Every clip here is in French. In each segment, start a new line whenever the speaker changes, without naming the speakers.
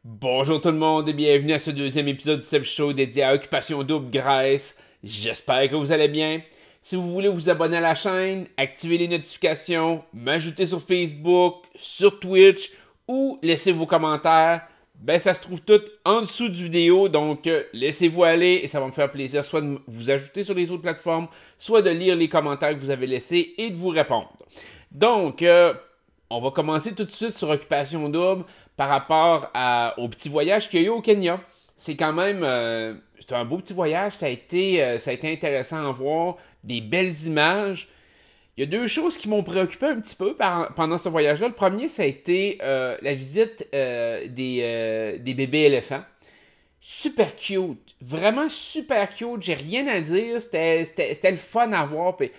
Bonjour tout le monde et bienvenue à ce deuxième épisode du Seb Show dédié à Occupation Double Grèce. J'espère que vous allez bien. Si vous voulez vous abonner à la chaîne, activer les notifications, m'ajouter sur Facebook, sur Twitch ou laisser vos commentaires, ben ça se trouve tout en dessous du vidéo, donc laissez-vous aller et ça va me faire plaisir soit de vous ajouter sur les autres plateformes, soit de lire les commentaires que vous avez laissés et de vous répondre. Donc, on va commencer tout de suite sur Occupation Double par rapport au petit voyage qu'il y a eu au Kenya. C'est quand même c'est un beau petit voyage, ça a été intéressant à voir, des belles images. Il y a deux choses qui m'ont préoccupé un petit peu pendant ce voyage-là. Le premier, ça a été la visite des bébés éléphants. Super cute, vraiment super cute, j'ai rien à dire, c'était le fun à voir. Puis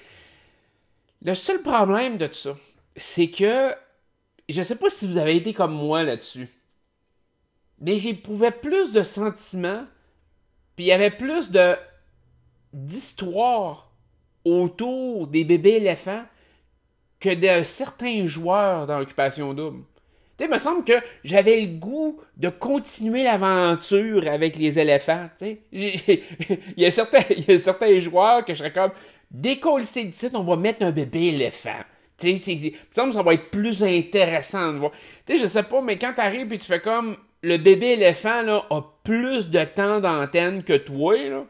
le seul problème de tout ça, c'est que je sais pas si vous avez été comme moi là-dessus, mais j'éprouvais plus de sentiments, puis il y avait plus d'histoire autour des bébés éléphants que de certains joueurs dans Occupation Double. Tu sais, il me semble que j'avais le goût de continuer l'aventure avec les éléphants. Tu sais, il y a certains joueurs que je serais comme décoller le site, on va mettre un bébé éléphant. Tu sais, il me semble que ça va être plus intéressant de voir. Tu sais, je sais pas, mais quand t'arrives et tu fais comme le bébé éléphant là, a plus de temps d'antenne que toi, là.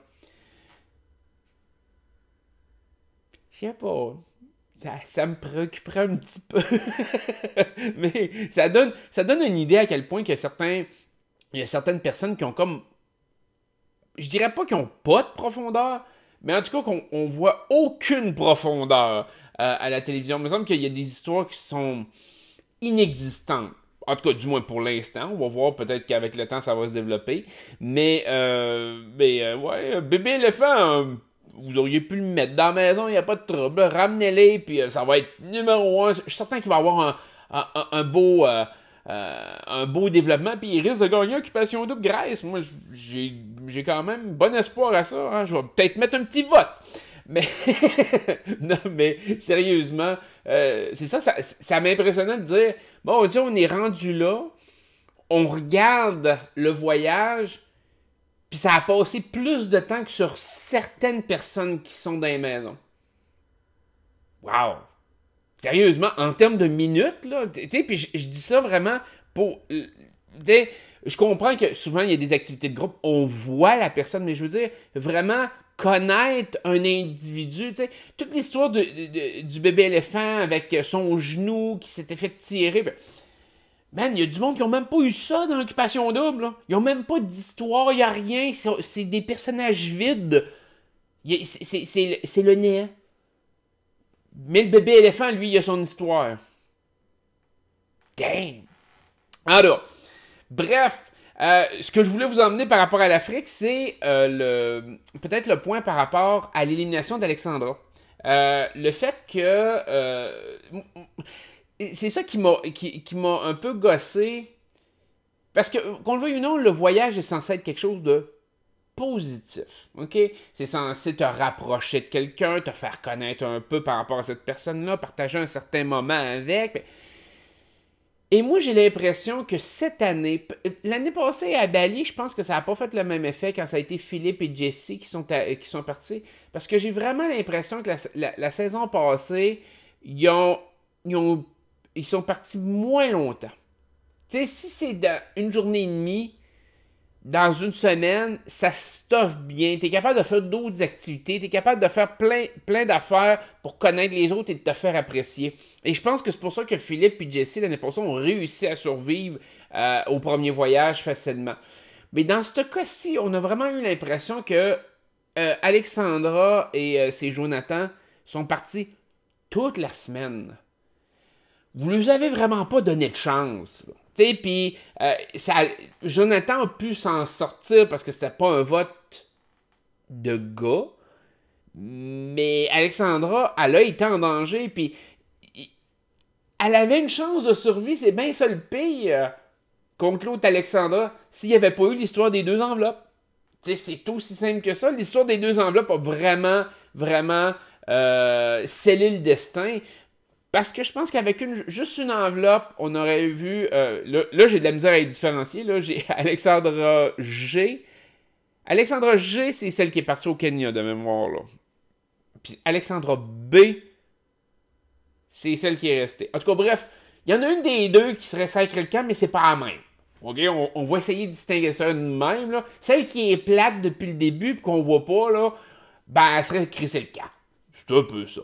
Je sais pas. Ça me préoccuperait un petit peu. Mais ça donne une idée à quel point il y a certaines personnes qui ont comme. Je dirais pas qu'ils ont pas de profondeur, mais en tout cas qu'on voit aucune profondeur à la télévision. Il me semble qu'il y a des histoires qui sont inexistantes. En tout cas, du moins pour l'instant. On va voir, peut-être qu'avec le temps, ça va se développer. Mais ouais, bébé éléphant, vous auriez pu le mettre dans la maison, il n'y a pas de trouble. Ramenez-les, puis ça va être numéro un. Je suis certain qu'il va avoir un beau développement, puis il risque de gagner Occupation Double Grèce. Moi, j'ai quand même bon espoir à ça. Hein. Je vais peut-être mettre un petit vote. Mais, non, mais sérieusement, c'est ça m'impressionnait de dire, bon, Dieu, on est rendu là, on regarde le voyage, puis ça a passé plus de temps que sur certaines personnes qui sont dans les maisons. Wow! Sérieusement, en termes de minutes, là, tu sais, puis je dis ça vraiment pour. Je comprends que souvent il y a des activités de groupe, on voit la personne, mais je veux dire, vraiment connaître un individu, tu sais, toute l'histoire du bébé éléphant avec son genou qui s'était fait tirer. Man, il y a du monde qui n'ont même pas eu ça dans l'Occupation Double. Là. Ils n'ont même pas d'histoire, il n'y a rien. C'est des personnages vides. C'est le néant. Mais le bébé éléphant, lui, il a son histoire. Damn! Alors, bref, ce que je voulais vous emmener par rapport à l'Afrique, c'est peut-être le point par rapport à l'élimination d'Alexandra. Le fait que... c'est ça qui m'a un peu gossé. Parce que, qu'on le veuille ou non, le voyage est censé être quelque chose de positif. OK? C'est censé te rapprocher de quelqu'un, te faire connaître un peu par rapport à cette personne-là, partager un certain moment avec. Et moi, j'ai l'impression que cette année, l'année passée à Bali, je pense que ça n'a pas fait le même effet quand ça a été Philippe et Jessie qui sont partis. Parce que j'ai vraiment l'impression que la saison passée, ils sont partis moins longtemps. Tu sais, si c'est une journée et demie, dans une semaine, ça stoffe bien. Tu es capable de faire d'autres activités. Tu es capable de faire plein d'affaires pour connaître les autres et de te faire apprécier. Et je pense que c'est pour ça que Philippe et Jessie, l'année passée, ont réussi à survivre au premier voyage facilement. Mais dans ce cas-ci, on a vraiment eu l'impression que Alexandra et ses Jonathan sont partis toute la semaine. Vous ne lui avez vraiment pas donné de chance. Puis Jonathan a pu s'en sortir parce que c'était pas un vote de gars. Mais Alexandra, elle a été en danger. Puis elle avait une chance de survie. C'est bien ça le pire contre l'autre Alexandra s'il n'y avait pas eu l'histoire des deux enveloppes. C'est aussi simple que ça. L'histoire des deux enveloppes a vraiment scellé le destin. Parce que je pense qu'avec juste une enveloppe, on aurait vu... là j'ai de la misère à les différencier. Là, j'ai Alexandra G. Alexandra G, c'est celle qui est partie au Kenya, de mémoire. Là. Puis Alexandra B, c'est celle qui est restée. En tout cas, bref, il y en a une des deux qui serait sacrée le camp, mais c'est pas la même. OK? On va essayer de distinguer ça de même. Là. Celle qui est plate depuis le début et qu'on voit pas, là, ben, elle serait crissée le camp. C'est un peu ça.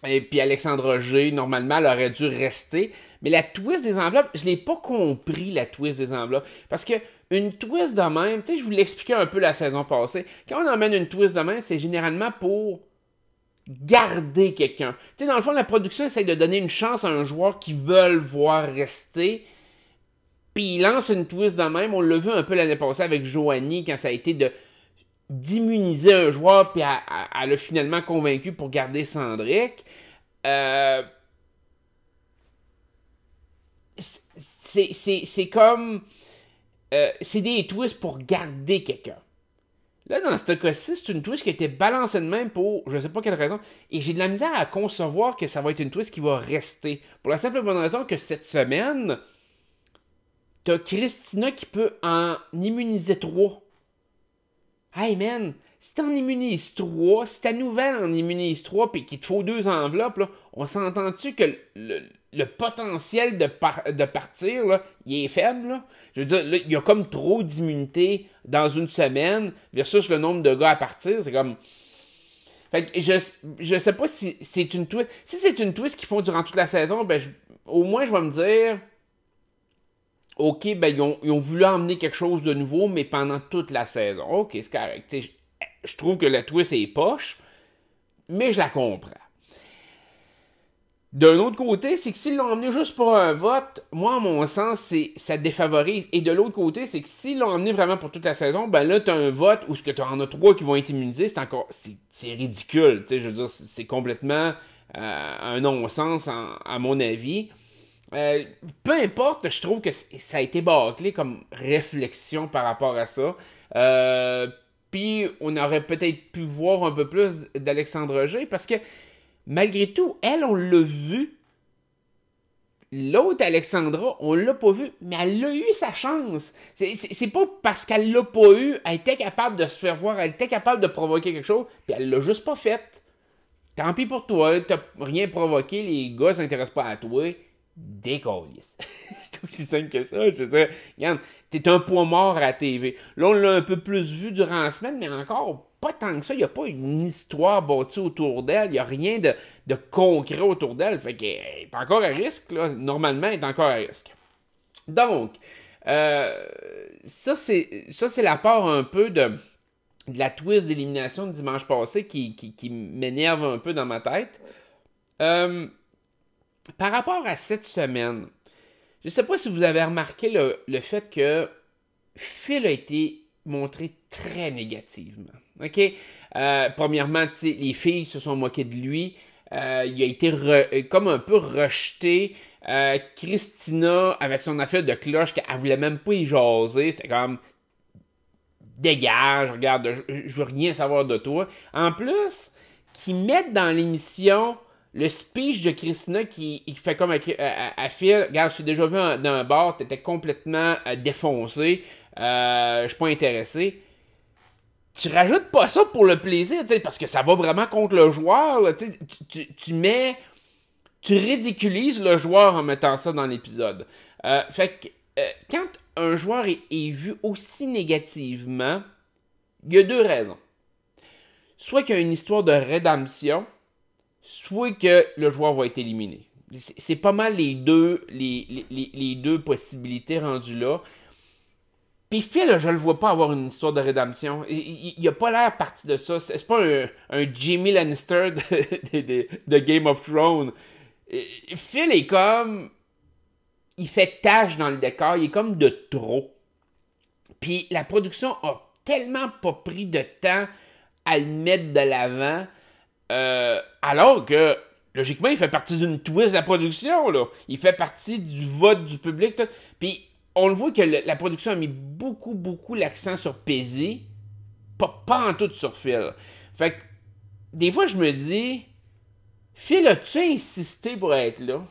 Et puis Alexandra G, normalement, elle aurait dû rester. Mais la twist des enveloppes, je l'ai pas compris, la twist des enveloppes. Parce que une twist de même, tu sais, je vous l'expliquais un peu la saison passée. Quand on emmène une twist de même, c'est généralement pour garder quelqu'un. Tu sais, dans le fond, la production essaye de donner une chance à un joueur qui veut voir rester. Puis il lance une twist de même. On l'a vu un peu l'année passée avec Joanie, quand ça a été d'immuniser un joueur, puis elle a finalement convaincu pour garder Cendric. C'est comme... c'est des twists pour garder quelqu'un. Là, dans ce cas-ci, c'est une twist qui a été balancée de même pour je sais pas quelle raison. Et j'ai de la misère à concevoir que ça va être une twist qui va rester. Pour la simple et bonne raison que cette semaine, t'as Christina qui peut en immuniser 3. Hey man, si t'en immunises 3, si ta nouvelle en immunise 3 et qu'il te faut 2 enveloppes, là, on s'entend-tu que le potentiel de partir, là, il est faible? Là? Je veux dire, là, il y a comme trop d'immunité dans une semaine versus le nombre de gars à partir. C'est comme... Fait que je sais pas si c'est une twist. Si c'est une twist qu'ils font durant toute la saison, ben au moins je vais me dire... OK, ben ils ont voulu emmener quelque chose de nouveau, mais pendant toute la saison. OK, c'est correct. Je trouve que la twist est poche, mais je la comprends. D'un autre côté, c'est que s'ils l'ont emmené juste pour un vote, moi, à mon sens, ça défavorise. Et de l'autre côté, c'est que s'ils l'ont emmené vraiment pour toute la saison, ben là, t'as un vote où ce que t'en as 3 qui vont être immunisés, c'est ridicule. Je veux dire, c'est complètement un non-sens, à mon avis. Peu importe, je trouve que ça a été bâclé comme réflexion par rapport à ça. Puis on aurait peut-être pu voir un peu plus d'Alexandra G parce que malgré tout, elle, on l'a vu. L'autre Alexandra, on l'a pas vu, mais elle a eu sa chance. C'est pas parce qu'elle l'a pas eu, elle était capable de se faire voir, elle était capable de provoquer quelque chose, puis elle l'a juste pas fait. Tant pis pour toi, t'as rien provoqué, les gars s'intéressent pas à toi. Décalisse. C'est aussi simple que ça. Je sais, regarde, t'es un poids mort à la TV. Là, on l'a un peu plus vu durant la semaine, mais encore pas tant que ça. Il n'y a pas une histoire bâtie autour d'elle. Il n'y a rien de concret autour d'elle. Fait qu'elle est encore à risque. Là. Normalement, elle est encore à risque. Donc, ça, c'est la part un peu de la twist d'élimination de dimanche passé qui m'énerve un peu dans ma tête. Par rapport à cette semaine, je ne sais pas si vous avez remarqué le fait que Phil a été montré très négativement. OK? Premièrement, les filles se sont moquées de lui. Il a été comme un peu rejeté. Christina, avec son affaire de cloche, qu'elle voulait même pas y jaser. C'est comme... Dégage, regarde, je veux rien savoir de toi. En plus, qu'ils mettent dans l'émission... Le speech de Christina qui fait comme à Phil, regarde, je t'ai déjà vu dans un bar, t'étais complètement défoncé, je suis pas intéressé. Tu rajoutes pas ça pour le plaisir, parce que ça va vraiment contre le joueur. Là, tu ridiculises le joueur en mettant ça dans l'épisode. Fait que quand un joueur est vu aussi négativement, il y a 2 raisons. Soit qu'il y a une histoire de rédemption, soit que le joueur va être éliminé. C'est pas mal les deux possibilités rendues là. Puis Phil, je le vois pas avoir une histoire de rédemption. Il a pas l'air parti de ça. C'est pas un Jaime Lannister de Game of Thrones. Phil est comme... Il fait tache dans le décor. Il est comme de trop. Puis la production a tellement pas pris de temps à le mettre de l'avant... alors que, logiquement, il fait partie d'une twist de la production, là. Il fait partie du vote du public, tout. Puis, on le voit que la production a mis beaucoup l'accent sur Pézy, pas en tout sur Phil. Fait que, des fois, je me dis, Phil, as-tu insisté pour être là?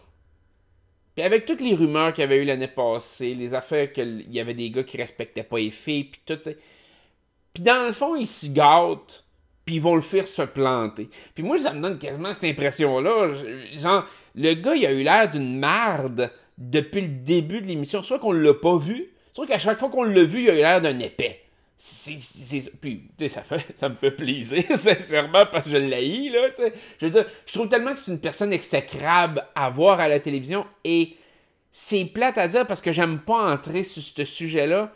Puis avec toutes les rumeurs qu'il y avait eu l'année passée, les affaires qu'il y avait des gars qui respectaient pas les filles, puis tout, t'sais. Puis dans le fond, ils s'y gâtent, puis ils vont le faire se planter. Puis moi, ça me donne quasiment cette impression-là. Genre, le gars, il a eu l'air d'une marde depuis le début de l'émission. Soit qu'on l'a pas vu, soit qu'à chaque fois qu'on l'a vu, il a eu l'air d'un épais. Puis, tu sais, ça me fait plaisir, sincèrement, parce que je l'haïs, là, tu sais. Je veux dire, je trouve tellement que c'est une personne exécrable à voir à la télévision, et c'est plate à dire parce que j'aime pas entrer sur ce sujet-là,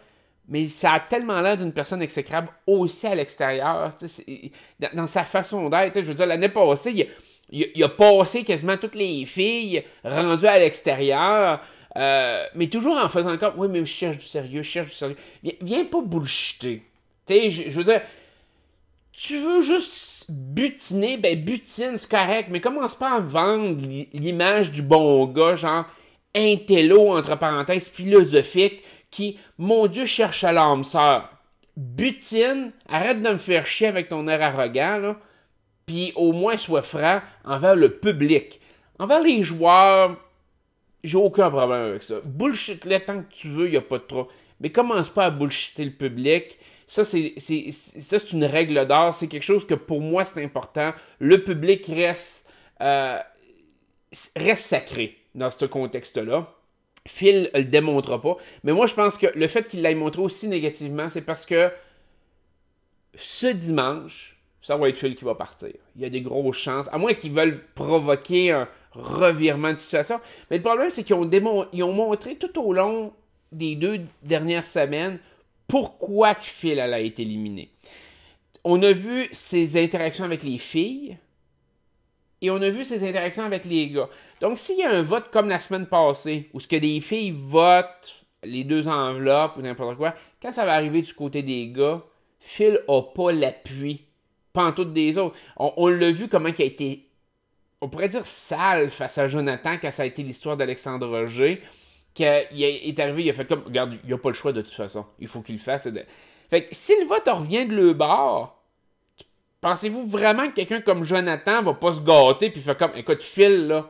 mais ça a tellement l'air d'une personne exécrable aussi à l'extérieur, tu sais, dans sa façon d'être. Je veux dire, l'année passée, il a passé quasiment toutes les filles rendues à l'extérieur, mais toujours en faisant comme, oui, mais je cherche du sérieux, je cherche du sérieux. Viens pas bullshiter. Tu sais, je veux dire, tu veux juste butiner, ben butine, c'est correct, mais commence pas à vendre l'image du bon gars, genre intello, entre parenthèses, philosophique, qui, mon Dieu, cherche à l'âme sœur. Butine, arrête de me faire chier avec ton air arrogant, là, puis au moins sois franc envers le public. Envers les joueurs, j'ai aucun problème avec ça. Bullshit-le tant que tu veux, il n'y a pas de trop. Mais commence pas à bullshiter le public. Ça, c'est une règle d'or. C'est quelque chose que pour moi, c'est important. Le public reste sacré dans ce contexte-là. Phil le démontrera pas. Mais moi, je pense que le fait qu'il l'ait montré aussi négativement, c'est parce que ce dimanche, ça va être Phil qui va partir. Il y a des grosses chances, à moins qu'ils veulent provoquer un revirement de situation. Mais le problème, c'est qu'ils ont montré tout au long des 2 dernières semaines pourquoi Phil a été éliminé. On a vu ses interactions avec les filles et on a vu ses interactions avec les gars. Donc, s'il y a un vote comme la semaine passée, où ce que des filles votent les 2 enveloppes ou n'importe quoi, quand ça va arriver du côté des gars, Phil n'a pas l'appui pantoute des autres. On l'a vu comment il a été, on pourrait dire, sale face à Jonathan quand ça a été l'histoire d'Alexandre Roger. Qu'il est arrivé, il a fait comme, regarde, il n'y a pas le choix de toute façon. Il faut qu'il le fasse. Fait que si le vote revient de le bord, pensez-vous vraiment que quelqu'un comme Jonathan va pas se gâter puis faire comme, écoute, Phil, là,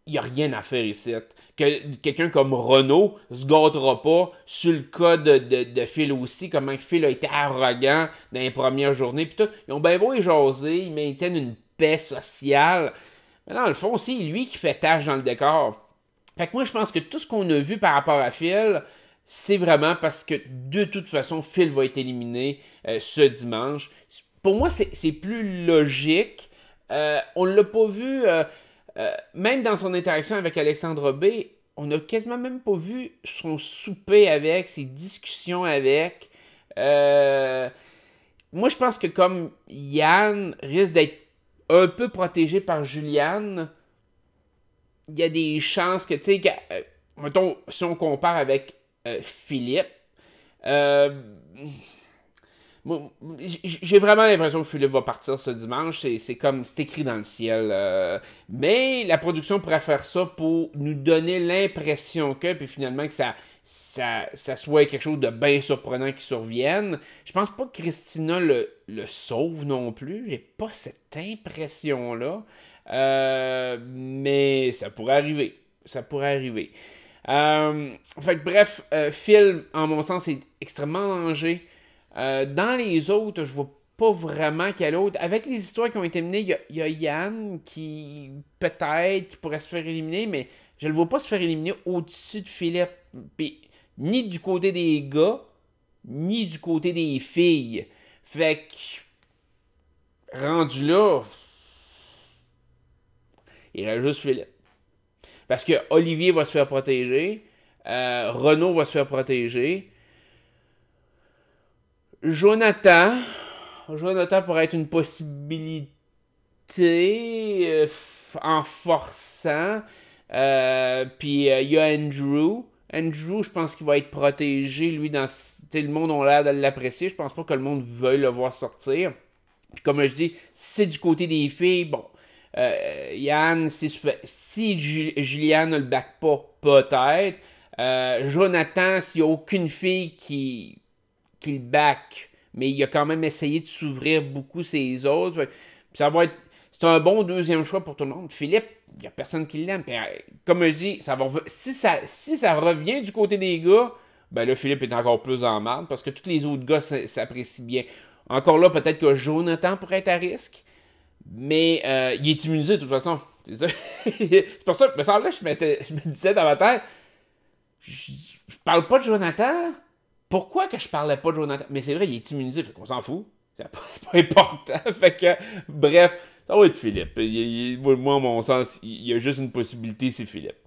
il n'y a rien à faire ici. Que quelqu'un comme Renaud se gâtera pas sur le cas de Phil aussi, comment Phil a été arrogant dans les premières journées. Puis tout, ils ont bien beau y jaser, ils maintiennent une paix sociale. Mais dans le fond, c'est lui qui fait tâche dans le décor. Fait que moi, je pense que tout ce qu'on a vu par rapport à Phil, c'est vraiment parce que de toute façon, Phil va être éliminé ce dimanche. Pour moi, c'est plus logique. On ne l'a pas vu, même dans son interaction avec Alexandre B, on n'a quasiment même pas vu son souper avec, ses discussions avec. Moi, je pense que comme Yann risque d'être un peu protégé par Juliane, il y a des chances que, tu sais, mettons, si on compare avec Philippe, j'ai vraiment l'impression que Philippe va partir ce dimanche. C'est comme, c'est écrit dans le ciel. Mais la production pourrait faire ça pour nous donner l'impression que, puis finalement que ça soit quelque chose de bien surprenant qui survienne. Je pense pas que Christina le sauve non plus. J'ai pas cette impression-là. Mais ça pourrait arriver. Ça pourrait arriver. Fait que bref, Phil, en mon sens, est extrêmement danger. Dans les autres, je vois pas vraiment quel autre. Avec les histoires qui ont été menées, il y a Yann qui peut-être qui pourrait se faire éliminer, mais je le vois pas se faire éliminer au-dessus de Philippe. Puis, ni du côté des gars, ni du côté des filles. Fait que, rendu là, il reste juste Philippe. Parce que Olivier va se faire protéger, Renaud va se faire protéger. Jonathan pourrait être une possibilité en forçant. Puis il y a Andrew. Andrew, je pense qu'il va être protégé. Lui, le monde a l'air de l'apprécier. Je pense pas que le monde veuille le voir sortir. Puis comme je dis, si c'est du côté des filles, bon. Yann, si Juliane ne le back pas, peut-être. Jonathan, s'il n'y a aucune fille qui le back, mais il a quand même essayé de s'ouvrir beaucoup ses autres. Ça va être c'est un bon deuxième choix pour tout le monde. Philippe, il n'y a personne qui l'aime. Comme je dis, si ça revient du côté des gars, ben là, Philippe est encore plus en marde parce que tous les autres gars s'apprécient bien. Encore là, peut-être que Jonathan pourrait être à risque, mais il est immunisé de toute façon. C'est ça. C'est pour ça que, me semblait, je me disais dans ma tête, je parle pas de Jonathan. Pourquoi que je parlais pas de Jonathan? Mais c'est vrai, il est immunisé, fait qu'on s'en fout. C'est pas important. Fait que, bref, ça va être Philippe. Moi, à mon sens, il y a juste une possibilité, c'est Philippe.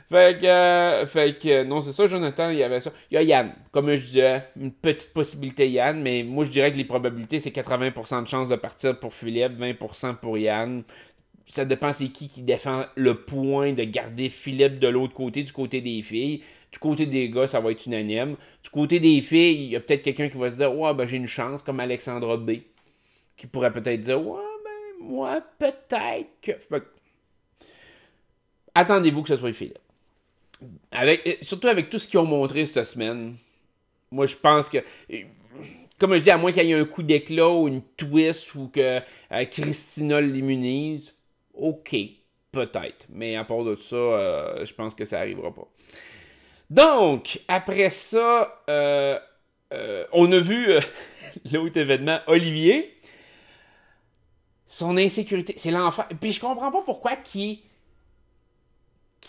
Fait que non, c'est ça, Jonathan, il y avait ça. Il y a Yann, comme je disais, une petite possibilité Yann, mais moi, je dirais que les probabilités, c'est 80% de chance de partir pour Philippe, 20% pour Yann. Ça dépend c'est qui défend le point de garder Philippe de l'autre côté, du côté des filles. Du côté des gars, ça va être unanime. Du côté des filles, il y a peut-être quelqu'un qui va se dire « Ouais, ben j'ai une chance », comme Alexandra B. Qui pourrait peut-être dire « Ouais, ben moi, peut-être que... » Attendez-vous que ce soit Philippe. Surtout avec tout ce qu'ils ont montré cette semaine. Moi, je pense que... Comme je dis, à moins qu'il y ait un coup d'éclat ou une twist ou que Christina l'immunise, ok, peut-être. Mais à part de ça, je pense que ça n'arrivera pas. Donc, après ça, on a vu l'autre événement, Olivier. Son insécurité, c'est l'enfer. Puis je comprends pas pourquoi qui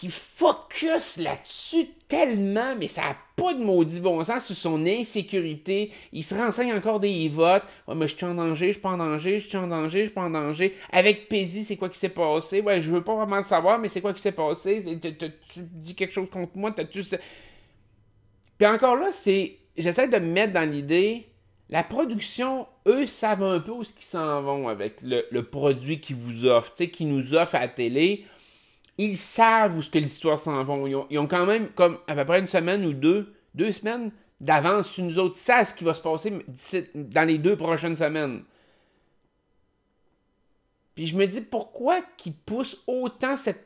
focus là-dessus tellement, mais ça n'a pas de maudit bon sens sur son insécurité. Il se renseigne encore des votes. Ouais, mais je suis en danger, je suis pas en danger, je suis en danger, je suis pas en danger. Avec Paisy, c'est quoi qui s'est passé? Ouais, je veux pas vraiment le savoir, mais c'est quoi qui s'est passé? Tu dis quelque chose contre moi? Puis encore là, j'essaie de me mettre dans l'idée, la production, eux, savent un peu où ils s'en vont avec le produit qu'ils vous offrent, tu sais, qu'ils nous offrent à la télé. Ils savent où ce que l'histoire s'en va. Ils ont quand même comme à peu près une semaine ou deux semaines d'avance sur nous autres. Ils savent ce qui va se passer dans les 2 prochaines semaines. Puis je me dis pourquoi qu'ils poussent autant cette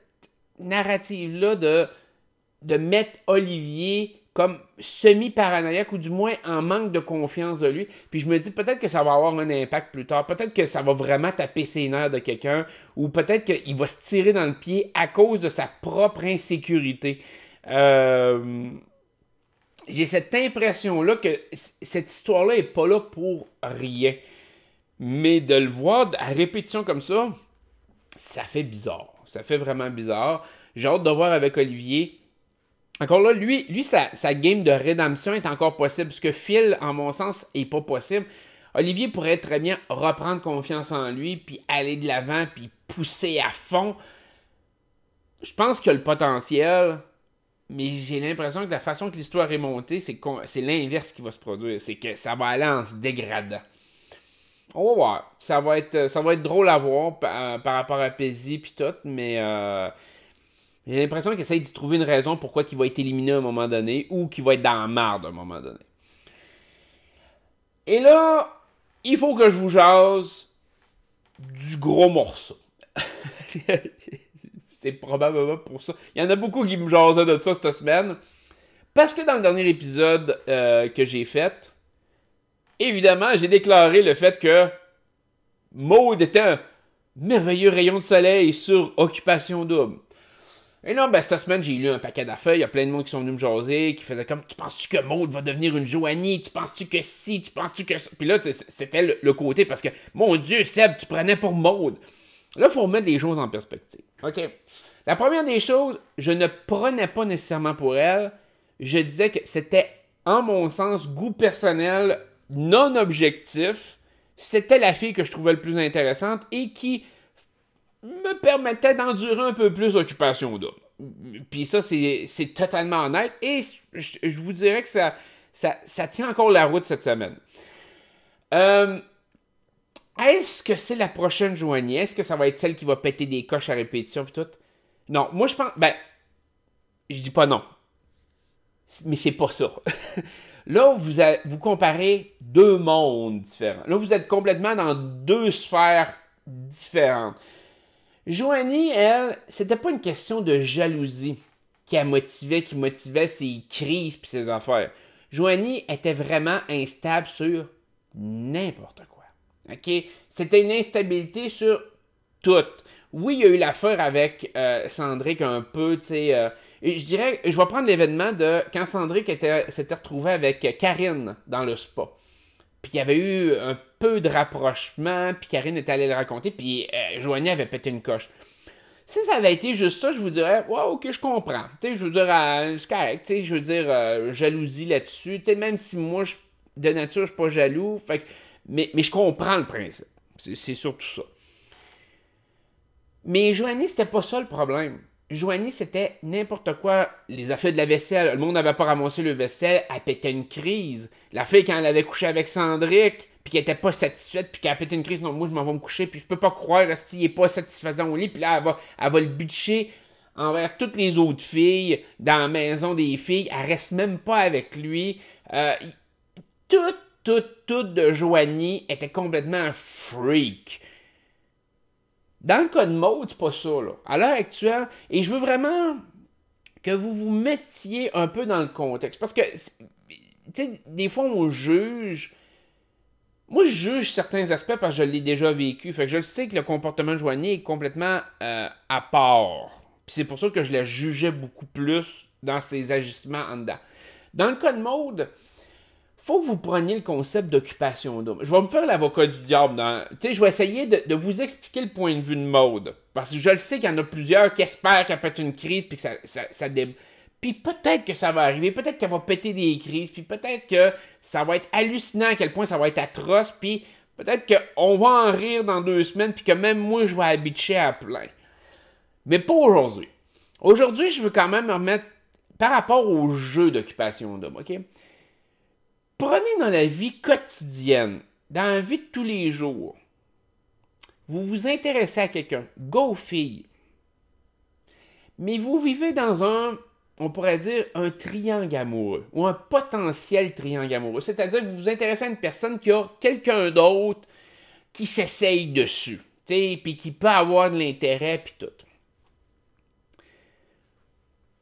narrative-là de mettre Olivier comme semi-paranoïaque ou du moins en manque de confiance de lui. Puis je me dis peut-être que ça va avoir un impact plus tard. Peut-être que ça va vraiment taper ses nerfs de quelqu'un ou peut-être qu'il va se tirer dans le pied à cause de sa propre insécurité. J'ai cette impression-là que cette histoire-là n'est pas là pour rien. Mais de le voir à répétition comme ça, ça fait bizarre. Ça fait vraiment bizarre. J'ai hâte de voir avec Olivier. Encore là, lui sa game de rédemption est encore possible, parce que Phil, en mon sens, est pas possible. Olivier pourrait très bien reprendre confiance en lui, puis aller de l'avant, puis pousser à fond. Je pense qu'il a le potentiel, mais j'ai l'impression que la façon que l'histoire est montée, c'est l'inverse qui va se produire. C'est que ça va aller en se dégradant. On va voir. Ça va être drôle à voir par rapport à Paisy puis tout, mais j'ai l'impression qu'il essaye d'y trouver une raison pourquoi il va être éliminé à un moment donné ou qu'il va être dans la marde à un moment donné. Et là, il faut que je vous jase du gros morceau. C'est probablement pour ça. Il y en a beaucoup qui me jasaient de ça cette semaine. Parce que dans le dernier épisode que j'ai fait, évidemment, j'ai déclaré le fait que Maud était un merveilleux rayon de soleil sur Occupation Double. Et là, cette semaine, j'ai lu un paquet d'affaires. Il y a plein de monde qui sont venus me jaser, qui faisaient comme « Tu penses-tu que Maud va devenir une Joanie? Tu penses-tu que si? Tu penses-tu que ça? » Puis là, c'était le côté parce que « Mon Dieu, Seb, tu prenais pour Maud. » Là, il faut remettre les choses en perspective. OK? La première des choses, je ne prenais pas nécessairement pour elle. Je disais que c'était, en mon sens, goût personnel, non objectif. C'était la fille que je trouvais le plus intéressante et qui me permettait d'endurer un peu plus Occupation Double. Puis ça, c'est totalement honnête. Et je vous dirais que ça tient encore la route cette semaine. Est-ce que c'est la prochaine Joanie? Est-ce que ça va être celle qui va péter des coches à répétition puis tout? Non, moi je pense... je dis pas non. Mais c'est pas ça. Là, vous comparez 2 mondes différents. Là, vous êtes complètement dans 2 sphères différentes. Joanie, elle, c'était pas une question de jalousie qui motivait ses crises puis ses affaires. Joanie était vraiment instable sur n'importe quoi. OK? C'était une instabilité sur tout. Oui, il y a eu l'affaire avec Cendric un peu, tu sais. Je dirais, je vais prendre l'événement de quand Cendric s'était retrouvé avec Karine dans le spa. Puis il y avait eu un peu de rapprochement, puis Karine était allée le raconter, puis Joanie avait pété une coche. Si ça avait été juste ça, je vous dirais, ouais, ok, je comprends. Tu sais, je veux dire, c'est correct, tu sais, je veux dire, jalousie là-dessus. Tu sais, même si moi, de nature, je suis pas jaloux, fait que, mais je comprends le principe. C'est surtout ça. Mais Joanie, c'était pas ça le problème. Joanie, c'était n'importe quoi. Les affaires de la vaisselle. Le monde n'avait pas ramassé le vaisselle. Elle pétait une crise. La fille, quand elle avait couché avec Cendric, puis qu'elle était pas satisfaite, puis qu'elle a pété une crise, non, moi, je m'en vais me coucher, puis je peux pas croire, qu'il est pas satisfaisant au lit, puis là, elle va le bitcher envers toutes les autres filles dans la maison des filles. Elle reste même pas avec lui. Tout de Joanie était complètement un freak. Dans le cas de Maud, c'est pas ça, là. À l'heure actuelle, et je veux vraiment que vous vous mettiez un peu dans le contexte. Parce que, tu sais, des fois, on juge. Moi, je juge certains aspects parce que je l'ai déjà vécu. Fait que je sais que le comportement de Joanie est complètement à part. Puis c'est pour ça que je la jugeais beaucoup plus dans ses agissements en dedans. Dans le cas de Maud, faut que vous preniez le concept d'occupation double. Je vais me faire l'avocat du diable. Tu sais, je vais essayer de vous expliquer le point de vue de Maud. Parce que je le sais qu'il y en a plusieurs qui espèrent qu'elle pète une crise puis que ça Puis peut-être que ça va arriver, peut-être qu'elle va péter des crises, puis peut-être que ça va être hallucinant à quel point ça va être atroce, puis peut-être qu'on va en rire dans 2 semaines, puis que même moi, je vais habituer à plein. Mais pas aujourd'hui. Aujourd'hui, je veux quand même me remettre par rapport au jeu d'occupation double, ok? Prenez dans la vie quotidienne, dans la vie de tous les jours, vous vous intéressez à quelqu'un, go fille, mais vous vivez dans on pourrait dire un triangle amoureux, ou un potentiel triangle amoureux, c'est-à-dire que vous vous intéressez à une personne qui a quelqu'un d'autre qui s'essaye dessus, puis qui peut avoir de l'intérêt, puis tout.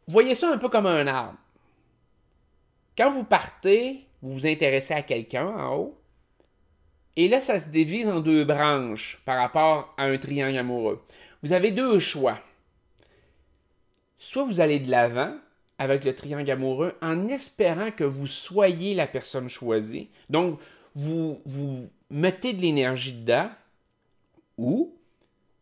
Voyez ça un peu comme un arbre. Quand vous partez, vous vous intéressez à quelqu'un en haut, et là, ça se divise en 2 branches par rapport à un triangle amoureux. Vous avez 2 choix. Soit vous allez de l'avant avec le triangle amoureux en espérant que vous soyez la personne choisie. Donc, vous mettez de l'énergie dedans, ou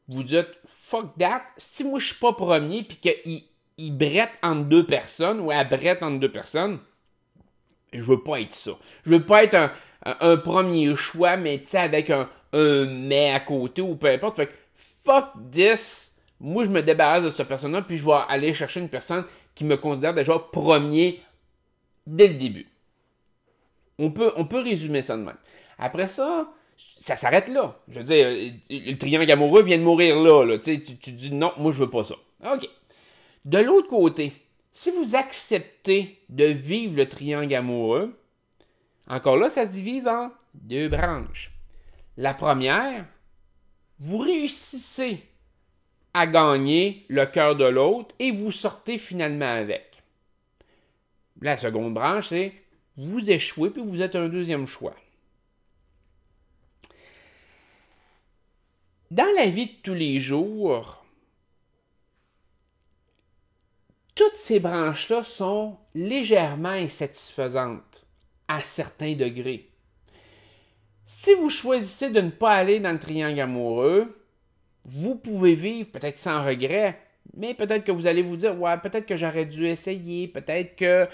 vous dites « fuck that, si moi je suis pas premier puis qu'il brette entre 2 personnes ou elle brette entre 2 personnes, je veux pas être ça. Je veux pas être un premier choix, mais tu sais, avec un mais à côté ou peu importe. Fait que fuck this, moi je me débarrasse de cette personne-là, puis je vais aller chercher une personne qui me considère déjà premier dès le début. On peut résumer ça de même. Après ça, ça s'arrête là. Je veux dire, le triangle amoureux vient de mourir là. Tu dis non, moi je veux pas ça. OK. De l'autre côté, si vous acceptez de vivre le triangle amoureux, encore là, ça se divise en 2 branches. La première, vous réussissez à gagner le cœur de l'autre et vous sortez finalement avec. La seconde branche, c'est vous échouez puis vous êtes un 2e choix. Dans la vie de tous les jours, toutes ces branches-là sont légèrement insatisfaisantes à certains degrés. Si vous choisissez de ne pas aller dans le triangle amoureux, vous pouvez vivre peut-être sans regret, mais peut-être que vous allez vous dire « Ouais, peut-être que j'aurais dû essayer, peut-être que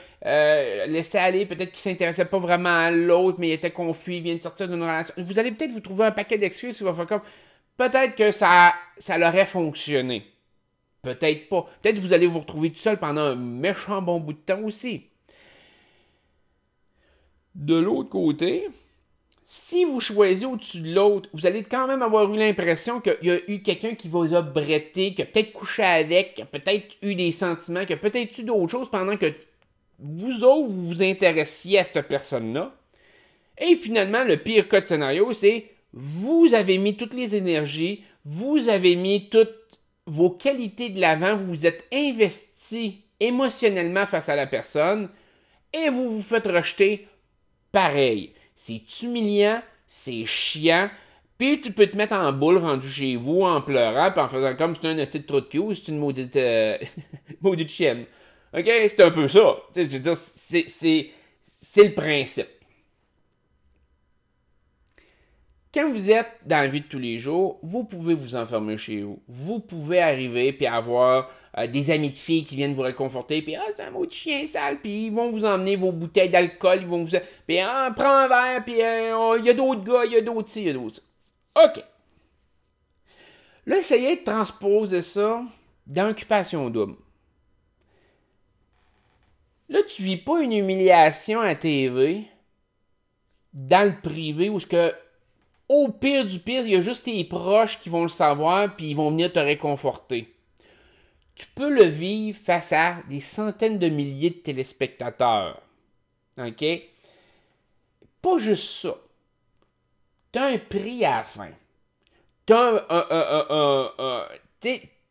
laisser aller, peut-être qu'il ne s'intéressait pas vraiment à l'autre, mais il était confus, il vient de sortir d'une relation. » Vous allez peut-être vous trouver un paquet d'excuses qui va faire comme « Peut-être que ça l'aurait fonctionné. » Peut-être pas. Peut-être que vous allez vous retrouver tout seul pendant un méchant bon bout de temps aussi. De l'autre côté, si vous choisissez au-dessus de l'autre, vous allez quand même avoir eu l'impression qu'il y a eu quelqu'un qui vous a bretté, qui a peut-être couché avec, qui a peut-être eu des sentiments, qui a peut-être eu d'autres choses pendant que vous autres, vous vous intéressiez à cette personne-là. Et finalement, le pire cas de scénario, c'est vous avez mis toutes les énergies, vous avez mis toutes vos qualités de l'avant, vous vous êtes investi émotionnellement face à la personne et vous vous faites rejeter pareil. C'est humiliant, c'est chiant, Puis tu peux te mettre en boule rendu chez vous en pleurant, puis en faisant comme c'est un esti de trou de cul, c'est une maudite, maudite chienne. Ok? C'est un peu ça. Tu sais, je veux dire, c'est le principe. Quand vous êtes dans la vie de tous les jours, vous pouvez vous enfermer chez vous. Vous pouvez arriver puis avoir des amis de filles qui viennent vous réconforter, puis c'est un maudit chien sale, puis ils vont vous emmener vos bouteilles d'alcool, ils vont vous... Puis prends un verre, puis il y a d'autres gars, il y a d'autres ci, il y a d'autres ça. OK. Là, essayez de transposer ça dans Occupation Double. Là, tu vis pas une humiliation à TV dans le privé où ce que au pire du pire, il y a juste tes proches qui vont le savoir puis ils vont venir te réconforter. Tu peux le vivre face à des centaines de milliers de téléspectateurs. OK? Pas juste ça. Tu as un prix à la fin. Tu as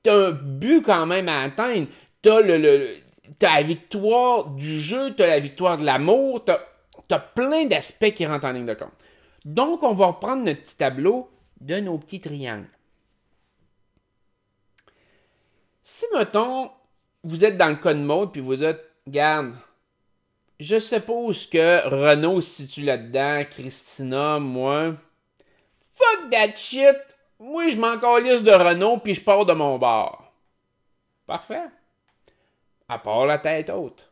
un but quand même à atteindre. Tu as la victoire du jeu, tu as la victoire de l'amour, tu as plein d'aspects qui rentrent en ligne de compte. Donc, on va reprendre notre petit tableau de nos petits triangles. Si, mettons, vous êtes dans le cas de mode, puis vous êtes, regarde, je suppose que Renaud se situe là-dedans, Christina, moi. Fuck that shit! Moi, je m'en calisse de Renaud, puis je pars de mon bar. Parfait. À part la tête haute.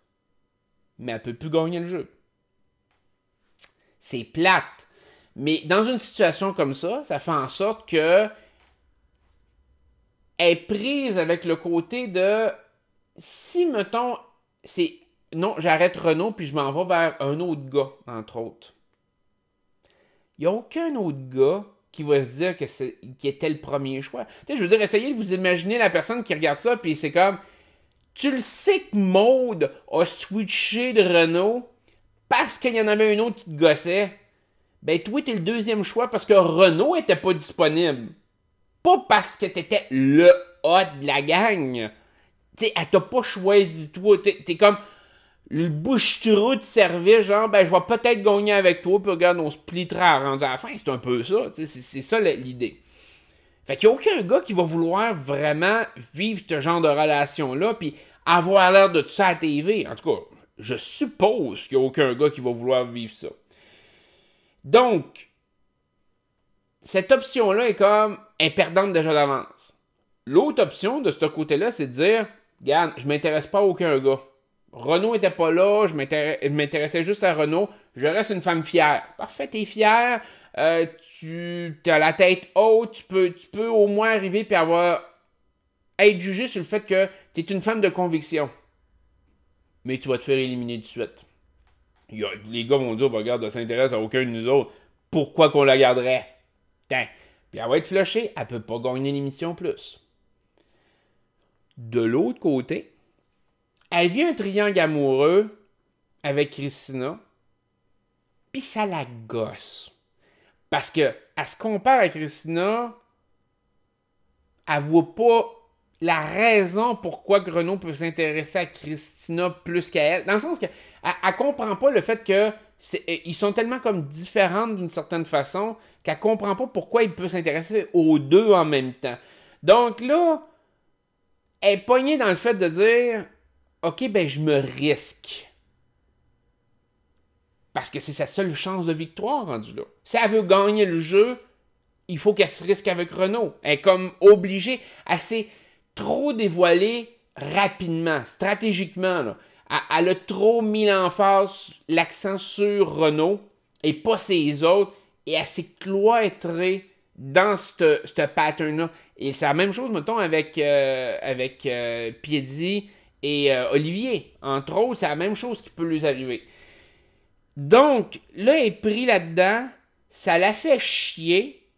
Mais elle peut plus gagner le jeu. C'est plate. Mais dans une situation comme ça fait en sorte que elle est prise avec le côté de si, mettons, c'est non, j'arrête Renaud puis je m'en vais vers un autre gars, entre autres. Il n'y a aucun autre gars qui va se dire qu'il était le premier choix. Tu sais, je veux dire, essayez de vous imaginer la personne qui regarde ça puis c'est comme tu le sais que Maude a switché de Renaud parce qu'il y en avait un autre qui te gossait. Ben, toi, t'es le deuxième choix parce que Renaud était pas disponible. Pas parce que t'étais le hot de la gang. Tu sais, elle t'a pas choisi toi. T'es comme le bouche-trou de service, genre, ben, je vais peut-être gagner avec toi, puis regarde, on se splittera rendu à la fin. C'est un peu ça. C'est ça l'idée. Fait qu'il y a aucun gars qui va vouloir vraiment vivre ce genre de relation-là, puis avoir l'air de tout ça à la TV. En tout cas, je suppose qu'il y a aucun gars qui va vouloir vivre ça. Donc, cette option-là est perdante déjà d'avance. L'autre option de ce côté-là, c'est de dire, regarde, je m'intéresse pas à aucun gars. Renaud était pas là, je m'intéressais juste à Renaud, je reste une femme fière. Parfait, t'es fière, tu as la tête haute, tu peux au moins arriver et être jugé sur le fait que tu es une femme de conviction. Mais tu vas te faire éliminer de suite. Les gars vont dire, bah, regarde, elle s'intéresse à aucun de nous autres. Pourquoi qu'on la garderait? Tain. Puis elle va être flushée, elle peut pas gagner l'émission plus. De l'autre côté, elle vit un triangle amoureux avec Christina, puis ça la gosse. Parce que elle se compare à Christina, elle voit pas la raison pourquoi Renaud peut s'intéresser à Christina plus qu'à elle. Dans le sens que elle comprend pas le fait que ils sont tellement comme différents d'une certaine façon qu'elle comprend pas pourquoi il peut s'intéresser aux deux en même temps. Donc là, elle est pognée dans le fait de dire OK, ben je me risque. Parce que c'est sa seule chance de victoire rendue là. Si elle veut gagner le jeu, il faut qu'elle se risque avec Renaud. Elle est comme obligée. Elle s'est trop dévoilée rapidement, stratégiquement. Là. Elle a trop mis l'emphase, l'accent sur Renaud et pas ses autres. Et elle s'est cloîtrée dans ce pattern-là. Et c'est la même chose, mettons, avec Piedi et Olivier. Entre autres, c'est la même chose qui peut lui arriver. Donc, là, elle est pris là-dedans. Ça la fait chier.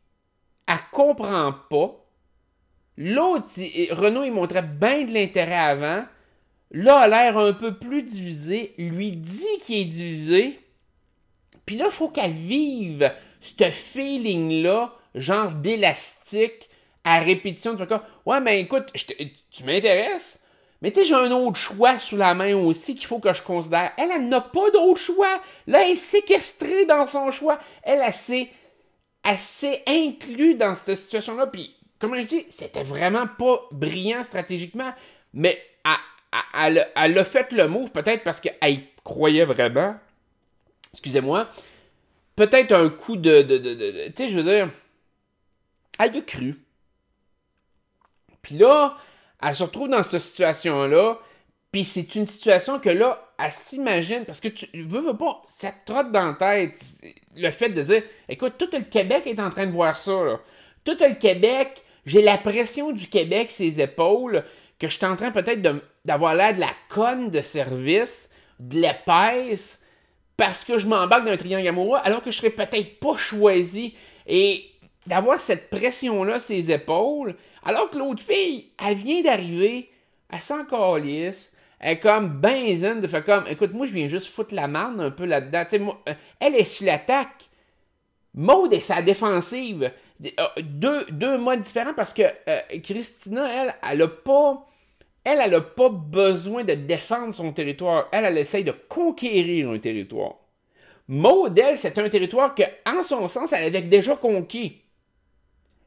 Elle comprend pas. L'autre, Renaud, il montrait bien de l'intérêt avant. Là, a l'air un peu plus divisé. Lui dit qu'il est divisé. Puis là, il faut qu'elle vive ce feeling-là, genre d'élastique, à répétition. Tu fais comme, ouais, mais écoute, tu m'intéresses, mais tu sais, j'ai un autre choix sous la main aussi qu'il faut que je considère. Elle n'a pas d'autre choix. Là, elle est séquestrée dans son choix. Elle s'est assez inclus dans cette situation-là. Puis, comme je dis, c'était vraiment pas brillant stratégiquement, mais elle a fait le move, peut-être parce qu'elle croyait vraiment. Excusez-moi. Peut-être un coup de tu sais, je veux dire, elle y a cru. Puis là, elle se retrouve dans cette situation-là. Puis c'est une situation que là, elle s'imagine, parce que tu veux pas, ça te trotte dans la tête le fait de dire, écoute, tout le Québec est en train de voir ça, là. Tout le Québec, j'ai la pression du Québec, ses épaules, que je suis en train peut-être d'avoir l'air de la conne de service, de l'épaisse, parce que je m'embarque dans un triangle amoureux, alors que je serais peut-être pas choisi. Et d'avoir cette pression-là, ses épaules, alors que l'autre fille, elle vient d'arriver, elle s'en calisse, elle est comme ben zen de faire comme, écoute, moi je viens juste foutre la manne un peu là-dedans. Tu sais, moi, elle est sur l'attaque. Maud est sa défensive. Deux modes différents parce que Christina, elle a pas. Elle a pas besoin de défendre son territoire. Elle essaye de conquérir un territoire. Maud, elle, c'est un territoire que, en son sens, elle avait déjà conquis.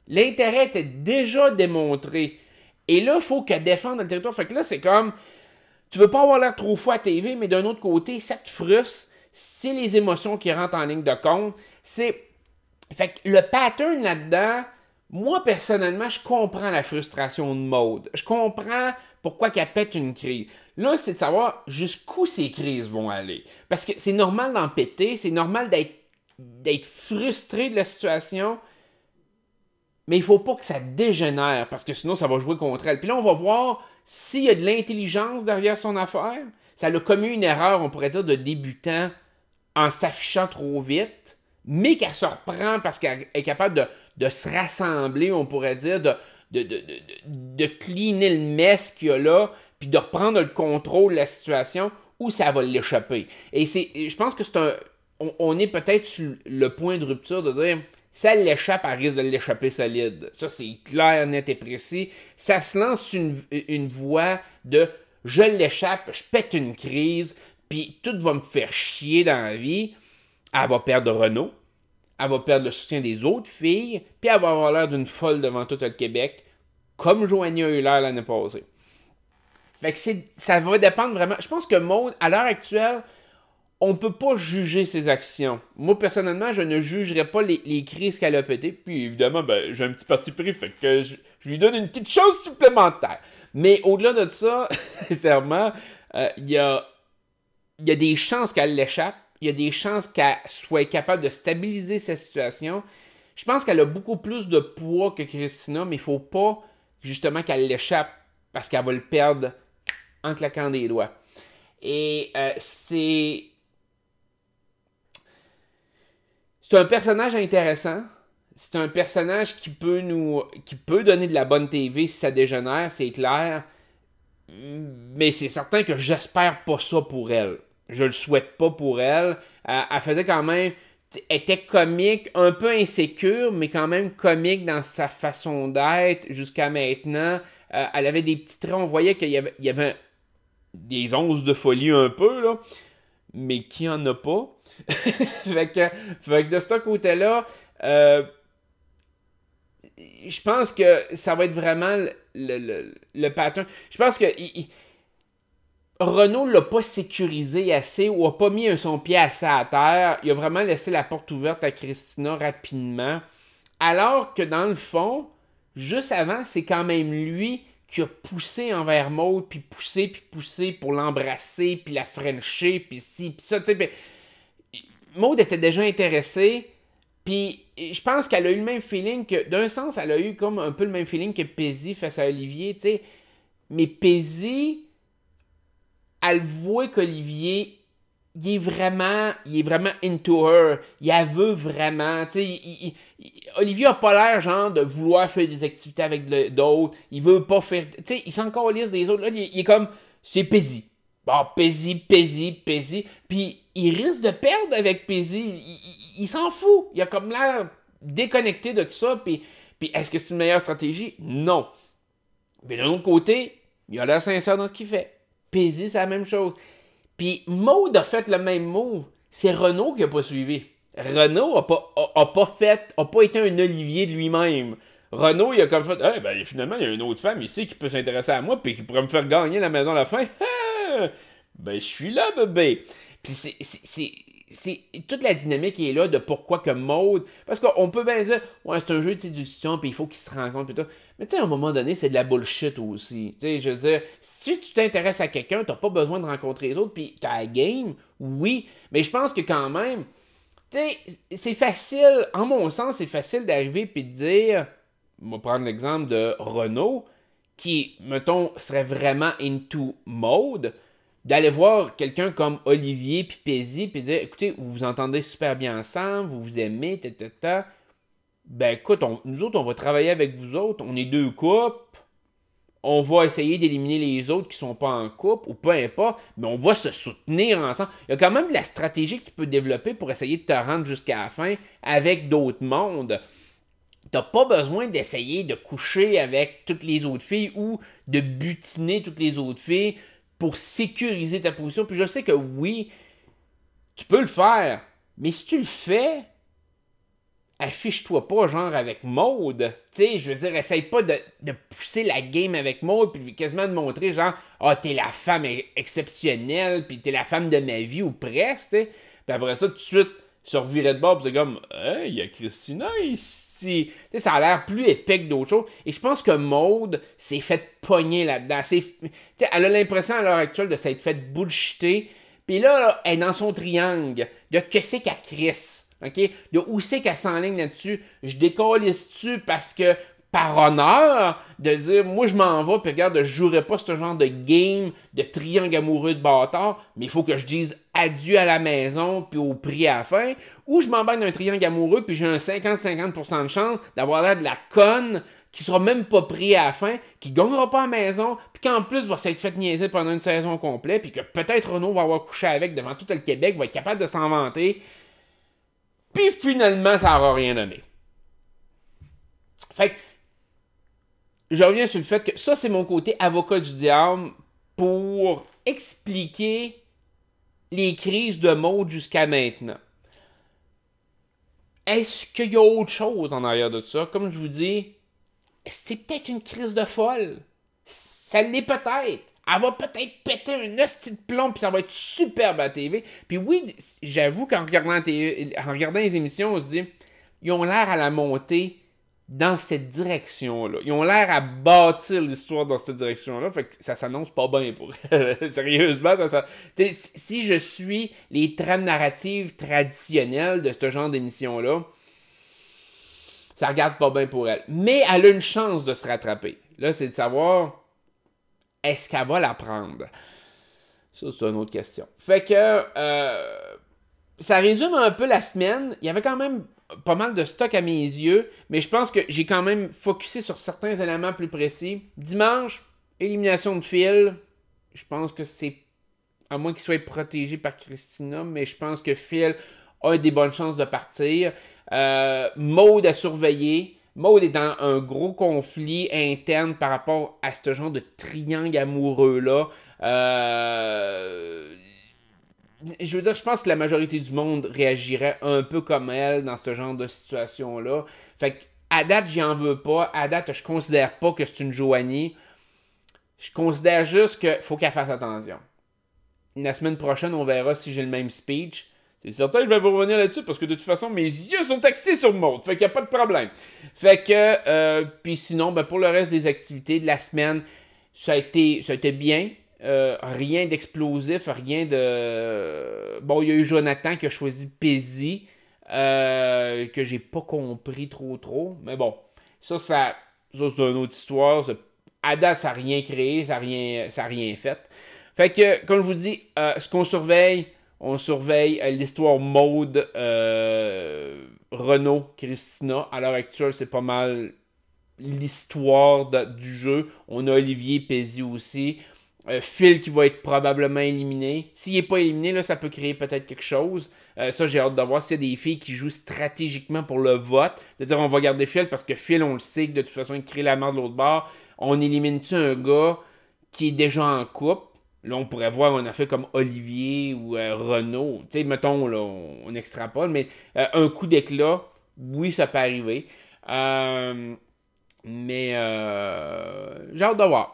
L'intérêt était déjà démontré. Et là, il faut qu'elle défende le territoire. Fait que là, c'est comme, tu veux pas avoir l'air trop fou à TV, mais d'un autre côté, ça te frustre. C'est les émotions qui rentrent en ligne de compte. Fait que le pattern là-dedans, moi, personnellement, je comprends la frustration de Maud. Je comprends pourquoi qu'elle pète une crise. Là, c'est de savoir jusqu'où ces crises vont aller. Parce que c'est normal d'en péter, c'est normal d'être frustré de la situation, mais il faut pas que ça dégénère, parce que sinon, ça va jouer contre elle. Puis là, on va voir s'il y a de l'intelligence derrière son affaire. Ça a commis une erreur, on pourrait dire, de débutant en s'affichant trop vite, mais qu'elle se reprend parce qu'elle est capable de se rassembler, on pourrait dire, de cleaner le mess qu'il y a là, puis de reprendre le contrôle de la situation où ça va l'échapper. Et je pense que on est peut-être sur le point de rupture de dire, si elle l'échappe, elle risque de l'échapper solide. Ça, c'est clair, net et précis. Ça se lance sur une voie de, je l'échappe, je pète une crise, puis tout va me faire chier dans la vie. Elle va perdre Renaud. Elle va perdre le soutien des autres filles, puis elle va avoir l'air d'une folle devant tout le Québec, comme Joanie a eu l'air l'année passée. Fait que ça va dépendre vraiment. Je pense que Maud, à l'heure actuelle, on peut pas juger ses actions. Moi, personnellement, je ne jugerai pas les crises qu'elle a pétées. Puis évidemment, ben, j'ai un petit parti pris, fait que je lui donne une petite chose supplémentaire. Mais au-delà de ça, sincèrement, il y a des chances qu'elle l'échappe. Il y a des chances qu'elle soit capable de stabiliser sa situation. Je pense qu'elle a beaucoup plus de poids que Christina, mais il ne faut pas justement qu'elle l'échappe parce qu'elle va le perdre en claquant des doigts. Et c'est un personnage intéressant. C'est un personnage qui peut donner de la bonne TV si ça dégénère, c'est clair. Mais c'est certain que j'espère pas ça pour elle. Je le souhaite pas pour elle. Elle faisait quand même... Elle était comique, un peu insécure, mais quand même comique dans sa façon d'être jusqu'à maintenant. Elle avait des petits traits, on voyait qu'il y avait des onces de folie un peu, là, mais qui en a pas. fait que de ce côté-là, je pense que ça va être vraiment le pattern. Je pense que Renaud l'a pas sécurisé assez ou a pas mis son pied assez à terre. Il a vraiment laissé la porte ouverte à Christina rapidement. Alors que dans le fond, juste avant, c'est quand même lui qui a poussé envers Maud, puis poussé pour l'embrasser, puis la frencher, puis ci, puis ça. Maud était déjà intéressée, puis je pense qu'elle a eu le même feeling que... D'un sens, elle a eu comme un peu le même feeling que Paisy face à Olivier, tu sais. Mais Paisy... elle voit qu'Olivier, il est vraiment into her. Il la veut vraiment. Olivier a pas l'air, genre, de vouloir faire des activités avec d'autres. Il veut pas faire... Tu sais, il s'en calisse des autres. Là, il est comme... C'est Paisy. Bon, Paisy. Puis, il risque de perdre avec Paisy. Il s'en fout. Il a comme l'air déconnecté de tout ça. Puis est-ce que c'est une meilleure stratégie? Non. Mais d'un autre côté, il a l'air sincère dans ce qu'il fait. Paisy, c'est la même chose. Puis Maud a fait le même move. C'est Renaud qui n'a pas suivi. Renaud a pas été un Olivier de lui-même. Renaud, il a comme fait, hey, ben, finalement, il y a une autre femme ici qui peut s'intéresser à moi puis qui pourrait me faire gagner la maison à la fin. Ben, je suis là, bébé. Puis c'est toute la dynamique est là de pourquoi que Maud. Parce qu'on peut bien dire, ouais, c'est un jeu de séduction, puis il faut qu'ils se rencontrent, plutôt. Mais tu sais, à un moment donné, c'est de la bullshit aussi. Tu sais, je veux dire, si tu t'intéresses à quelqu'un, t'as pas besoin de rencontrer les autres, puis t'as la game, oui. Mais je pense que quand même, tu sais, c'est facile, en mon sens, c'est facile d'arriver puis de dire, on va prendre l'exemple de Renaud, qui, mettons, serait vraiment into Mode, d'aller voir quelqu'un comme Olivier puis Pézy puis dire, écoutez, vous vous entendez super bien ensemble, vous vous aimez, ta. Ben écoute, nous autres, on va travailler avec vous autres, on est deux couples, on va essayer d'éliminer les autres qui sont pas en couple, ou peu importe, mais on va se soutenir ensemble. Il y a quand même de la stratégie que tu peux développer pour essayer de te rendre jusqu'à la fin avec d'autres mondes. T'as pas besoin d'essayer de coucher avec toutes les autres filles ou de butiner toutes les autres filles pour sécuriser ta position. Puis je sais que oui, tu peux le faire, mais si tu le fais, affiche-toi pas genre avec Maude. Tu sais, je veux dire, essaye pas de pousser la game avec Maude puis quasiment de montrer genre, ah, t'es la femme exceptionnelle puis t'es la femme de ma vie ou presque, tu sais. Puis après ça, tout de suite, se revirer de bord, c'est comme, hey, il y a Christina ici. Tu sais, ça a l'air plus épais que d'autres choses. Et je pense que Maude s'est fait pogner là-dedans. Tu sais, elle a l'impression à l'heure actuelle de s'être fait bullshiter. Puis là, elle est dans son triangle. De que c'est qu'elle crisse. OK? De où c'est qu'elle s'enligne là-dessus. Je décolle-tu parce que, par honneur, de dire, moi je m'en vais, puis regarde, je jouerai pas ce genre de game de triangle amoureux de bâtard, mais il faut que je dise adieu à la maison, puis au prix à la fin, ou je m'embarque dans un triangle amoureux, puis j'ai un 50-50% de chance d'avoir l'air de la conne qui sera même pas pris à la fin, qui gagnera pas à la maison, puis qu'en plus va s'être fait niaiser pendant une saison complète, puis que peut-être Renaud va avoir couché avec devant tout le Québec, va être capable de s'en vanter, puis finalement ça n'aura rien donné. Fait que je reviens sur le fait que ça, c'est mon côté avocat du diable pour expliquer les crises de mode jusqu'à maintenant. Est-ce qu'il y a autre chose en arrière de ça? Comme je vous dis, c'est peut-être une crise de folle. Ça l'est peut-être. Elle va peut-être péter un hostie de plomb puis ça va être superbe à la TV. Puis oui, j'avoue qu'en regardant les émissions, on se dit, ils ont l'air à la montée dans cette direction-là. Ils ont l'air à bâtir l'histoire dans cette direction-là, fait que ça s'annonce pas bien pour elle. Sérieusement, si je suis les trames narratives traditionnelles de ce genre d'émission-là, ça regarde pas bien pour elle. Mais elle a une chance de se rattraper. Là, c'est de savoir, est-ce qu'elle va la prendre? Ça, c'est une autre question. Fait que, ça résume un peu la semaine. Il y avait quand même pas mal de stock à mes yeux, mais je pense que j'ai quand même focusé sur certains éléments plus précis. Dimanche, élimination de Phil. Je pense que c'est, à moins qu'il soit protégé par Christina, mais je pense que Phil a des bonnes chances de partir. Maude à surveiller. Maude est dans un gros conflit interne par rapport à ce genre de triangle amoureux-là. Je veux dire, je pense que la majorité du monde réagirait un peu comme elle dans ce genre de situation-là. Fait que, à date, j'y en veux pas. À date, je considère pas que c'est une Joanie. Je considère juste qu'il faut qu'elle fasse attention. La semaine prochaine, on verra si j'ai le même speech. C'est certain, je vais vous revenir là-dessus parce que de toute façon, mes yeux sont axés sur le monde. Fait qu'il n'y a pas de problème. Fait que, puis sinon, ben, pour le reste des activités de la semaine, ça a été bien. Rien d'explosif, rien de... Bon, il y a eu Jonathan qui a choisi Pézy, que j'ai pas compris trop. Mais bon, ça c'est une autre histoire. À date, ça n'a rien créé, ça n'a rien fait. Fait que, comme je vous dis, ce qu'on surveille, on surveille l'histoire Maude, Renaud, Christina. À l'heure actuelle, c'est pas mal l'histoire du jeu. On a Olivier Pézy aussi. Phil qui va être probablement éliminé. S'il n'est pas éliminé, là, ça peut créer peut-être quelque chose. Ça, j'ai hâte de voir s'il y a des filles qui jouent stratégiquement pour le vote. C'est-à-dire, on va garder Phil parce que Phil, on le sait que de toute façon, il crée la merde de l'autre bord. On élimine-tu un gars qui est déjà en couple? là, on pourrait voir un affaire comme Olivier ou Renault. Tu sais, mettons, là, on extrapole, mais un coup d'éclat, oui, ça peut arriver. Mais j'ai hâte de voir.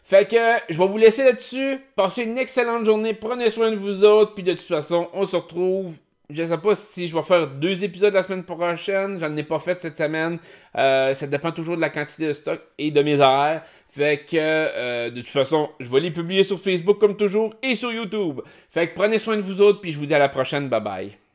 Fait que je vais vous laisser là-dessus. Passez une excellente journée. Prenez soin de vous autres. Puis de toute façon, on se retrouve. Je sais pas si je vais faire 2 épisodes la semaine prochaine. J'en ai pas fait cette semaine. Ça dépend toujours de la quantité de stock et de mes horaires. Fait que de toute façon, je vais les publier sur Facebook comme toujours et sur YouTube. Fait que prenez soin de vous autres. Puis je vous dis à la prochaine. Bye bye.